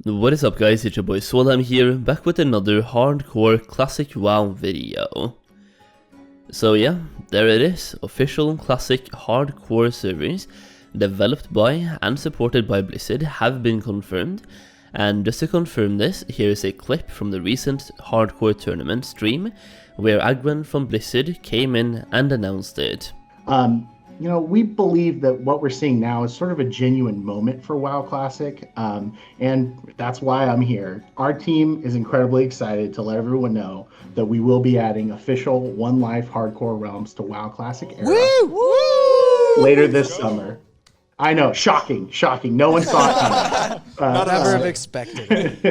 What is up guys, it's your boy Solheim here, back with another hardcore classic WoW video. So yeah, there it is, official classic hardcore servers developed by and supported by Blizzard have been confirmed. And just to confirm this, here is a clip from the recent hardcore tournament stream where Addon from Blizzard came in and announced it. We believe that what we're seeing now is sort of a genuine moment for WoW Classic, and that's why I'm here. Our team is incredibly excited to let everyone know that we will be adding official One Life Hardcore Realms to WoW Classic era later this summer. I know, shocking. No one saw it coming. Never have expected it.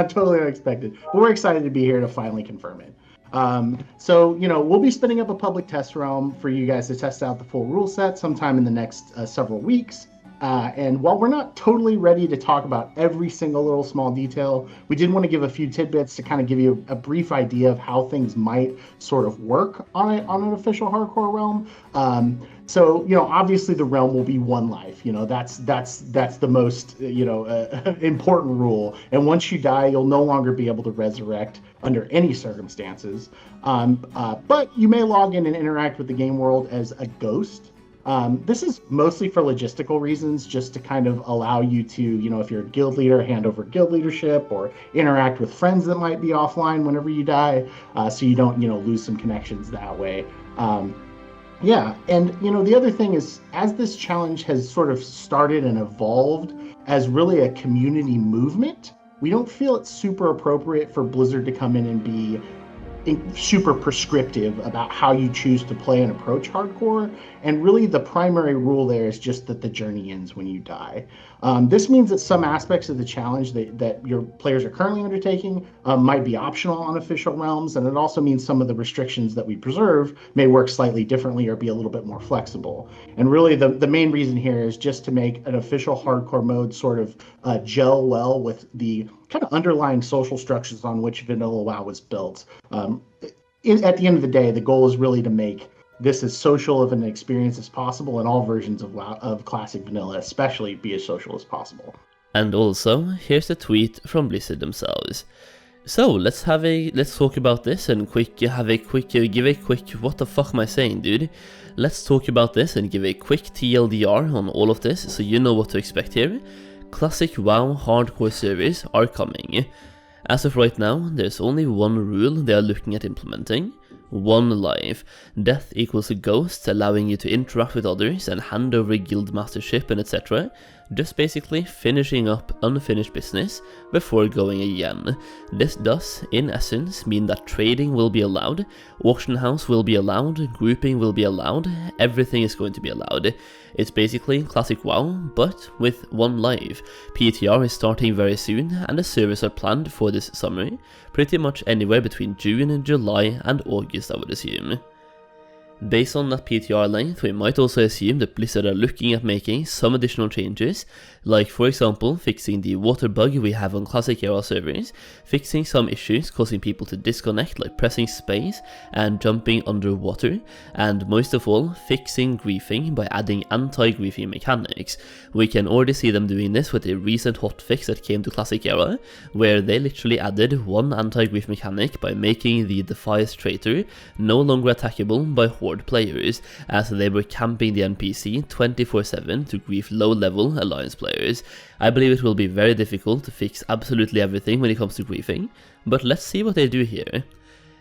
Totally unexpected. But we're excited to be here to finally confirm it. We'll be spinning up a public test realm for you guys to test out the full rule set sometime in the next several weeks. And while we're not totally ready to talk about every single little small detail, we did want to give a few tidbits to kind of give you a brief idea of how things might sort of work on an official hardcore realm. Obviously the realm will be one life. That's the most important rule. And once you die, you'll no longer be able to resurrect under any circumstances. But you may log in and interact with the game world as a ghost. This is mostly for logistical reasons, just to kind of allow you to, if you're a guild leader, hand over guild leadership or interact with friends that might be offline whenever you die, so you don't, lose some connections that way. The other thing is, as this challenge has sort of started and evolved as really a community movement, we don't feel it's super appropriate for Blizzard to come in and be super prescriptive about how you choose to play and approach hardcore. And really the primary rule there is just that the journey ends when you die. This means that some aspects of the challenge that your players are currently undertaking might be optional on official realms, and it also means some of the restrictions that we preserve may work slightly differently or be a little bit more flexible. And really the main reason here is just to make an official hardcore mode sort of gel well with the kind of underlying social structures on which vanilla WoW was built. At the end of the day, the goal is really to make this as social of an experience as possible, and all versions of WoW, of classic vanilla especially, be as social as possible. And also, here's a tweet from Blizzard themselves. So let's talk about this and give a quick what the fuck am I saying, dude? Let's talk about this and give a quick TLDR on all of this so you know what to expect here. Classic WoW hardcore servers are coming. As of right now, there's only one rule they are looking at implementing. One life. Death equals a ghost, allowing you to interact with others and hand over guild mastership and etc. Just basically finishing up unfinished business before going again. This does, in essence, mean that trading will be allowed, auction house will be allowed, grouping will be allowed, everything is going to be allowed. It's basically classic WoW, but with one life. PTR is starting very soon, and the servers are planned for this summer, pretty much anywhere between June, July and August, I would assume. Based on that PTR length, we might also assume that Blizzard are looking at making some additional changes, like for example fixing the water bug we have on classic era servers, fixing some issues causing people to disconnect like pressing space and jumping underwater, and most of all fixing griefing by adding anti-griefing mechanics. We can already see them doing this with a recent hotfix that came to classic era, where they literally added one anti-grief mechanic by making the Defias traitor no longer attackable by horde players, as they were camping the NPC 24/7 to grief low-level alliance players. I believe it will be very difficult to fix absolutely everything when it comes to griefing, but let's see what they do here.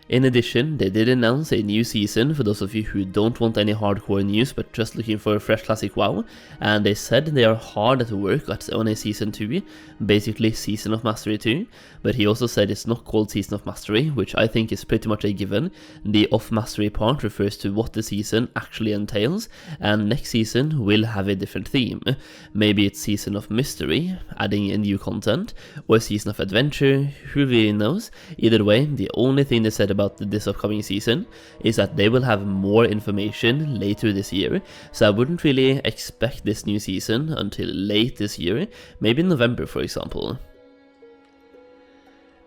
In addition, they did announce a new season for those of you who don't want any hardcore news but just looking for a fresh classic WoW, and they said they are hard at work on a season 2, basically Season of Mastery 2, but he also said it's not called Season of Mastery, which I think is pretty much a given. The off mastery part refers to what the season actually entails, and next season will have a different theme. Maybe it's Season of Mystery, adding in new content, or Season of Adventure, who really knows. Either way, the only thing they said about this upcoming season is that they will have more information later this year, so I wouldn't really expect this new season until late this year, maybe in November for example.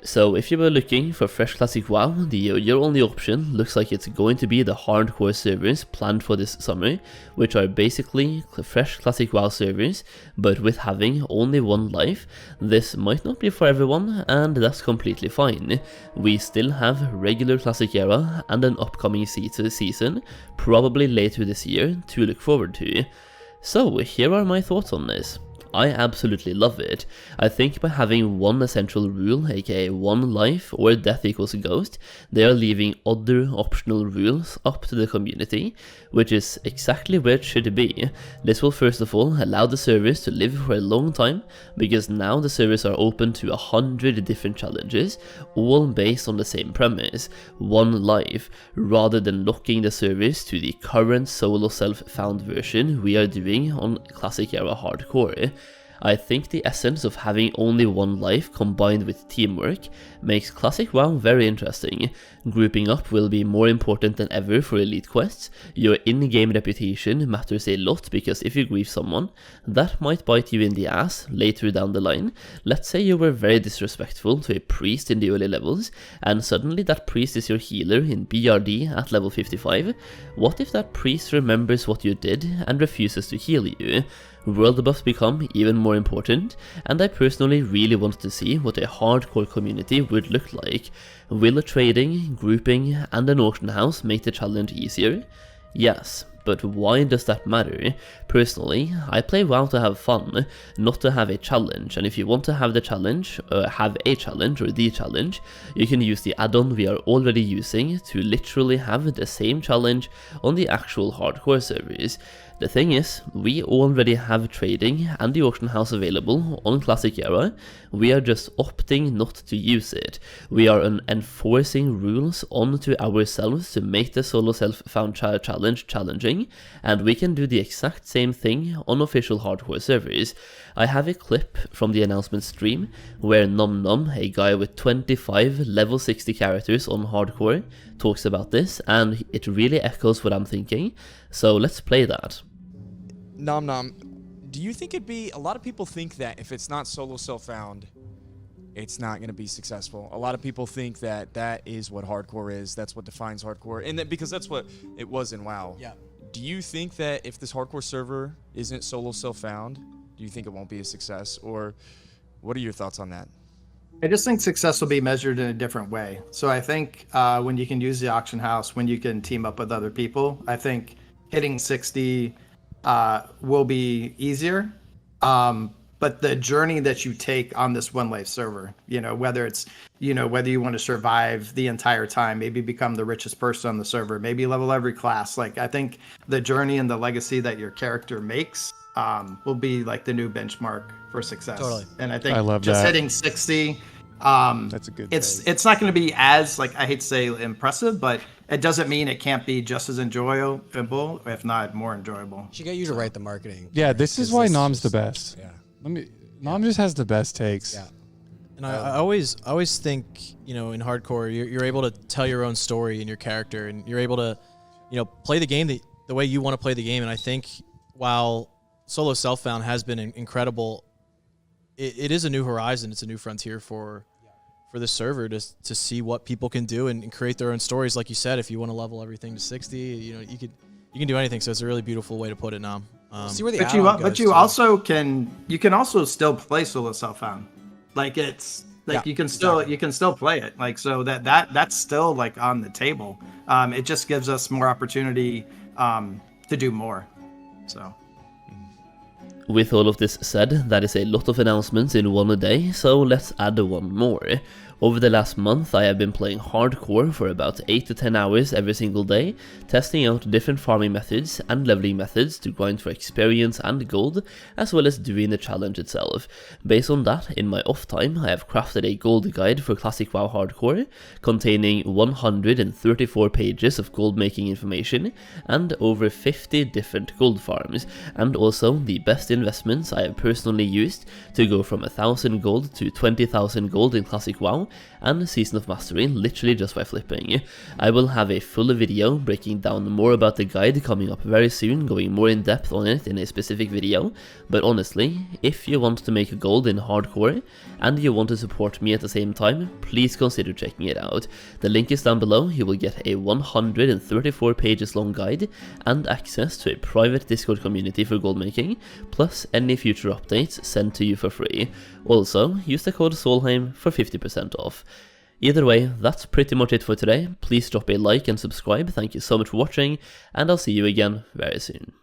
So if you were looking for fresh classic WoW, your only option looks like it's going to be the hardcore servers planned for this summer, which are basically fresh classic WoW servers, but with having only one life. This might not be for everyone, and that's completely fine. We still have regular classic era and an upcoming season, probably later this year, to look forward to. So here are my thoughts on this. I absolutely love it. I think by having one essential rule, aka one life or death equals a ghost, they are leaving other optional rules up to the community, which is exactly where it should be. This will first of all allow the servers to live for a long time, because now the servers are open to 100 different challenges, all based on the same premise, one life, rather than locking the servers to the current solo self-found version we are doing on Classic Era Hardcore. I think the essence of having only one life combined with teamwork makes Classic WoW very interesting. Grouping up will be more important than ever for elite quests. Your in-game reputation matters a lot, because if you grief someone, that might bite you in the ass later down the line. Let's say you were very disrespectful to a priest in the early levels, and suddenly that priest is your healer in BRD at level 55. What if that priest remembers what you did and refuses to heal you? World buffs become even more important, and I personally really want to see what a hardcore community would look like. Will trading, grouping, and an auction house make the challenge easier? Yes, but why does that matter? Personally, I play WoW to have fun, not to have a challenge, and if you want to have the challenge, or the challenge, you can use the add-on we are already using to literally have the same challenge on the actual hardcore servers. The thing is, we already have trading and the auction house available on Classic Era. We are just opting not to use it. We are enforcing rules onto ourselves to make the solo self-found challenge challenging, and we can do the exact same thing on official hardcore servers. I have a clip from the announcement stream where Nom, a guy with 25 level 60 characters on hardcore, talks about this, and it really echoes what I'm thinking, so let's play that. Nom, do you think it'd be... A lot of people think that if it's not solo self-found, it's not going to be successful. A lot of people think that that is what hardcore is. That's what defines hardcore. And that, because that's what it was in WoW. Yeah. Do you think that if this hardcore server isn't solo self-found, do you think it won't be a success? Or what are your thoughts on that? I just think success will be measured in a different way. So I think when you can use the auction house, when you can team up with other people, I think hitting 60 will be easier. But the journey that you take on this one life server, whether it's, whether you want to survive the entire time, maybe become the richest person on the server, maybe level every class. Like, I think the journey and the legacy that your character makes will be like the new benchmark for success. Totally. And I think hitting 60, that's a good it's not going to be as, like, I hate to say impressive, but it doesn't mean it can't be just as enjoyable, if not more enjoyable. She got you to write the marketing. Yeah, this is why Nom's the best. Yeah. Nom just has the best takes. Yeah. And I always think, in hardcore, you're able to tell your own story and your character, and you're able to, play the game the way you want to play the game. And I think while solo self-found has been incredible, it is a new horizon. It's a new frontier for this server to see what people can do and create their own stories. Like you said, if you want to level everything to 60, you can do anything. So it's a really beautiful way to put it now. See where the but you also can also still play solo self-found. Like, it's like you can still play it. Like, so that's still like on the table. It just gives us more opportunity to do more. So. With all of this said, that is a lot of announcements in one day, so let's add one more. Over the last month, I have been playing hardcore for about 8 to 10 hours every single day, testing out different farming methods and leveling methods to grind for experience and gold, as well as doing the challenge itself. Based on that, in my off time, I have crafted a gold guide for Classic WoW Hardcore, containing 134 pages of gold making information, and over 50 different gold farms, and also the best in investments I have personally used to go from 1000 gold to 20,000 gold in Classic WoW and Season of Mastery literally just by flipping. I will have a full video breaking down more about the guide coming up very soon, going more in depth on it in a specific video, but honestly, if you want to make gold in hardcore and you want to support me at the same time, please consider checking it out. The link is down below. You will get a 134 pages long guide and access to a private Discord community for gold making, plus any future updates sent to you for free. Also, use the code Solheim for 50% off. Either way, that's pretty much it for today. Please drop a like and subscribe. Thank you so much for watching, and I'll see you again very soon.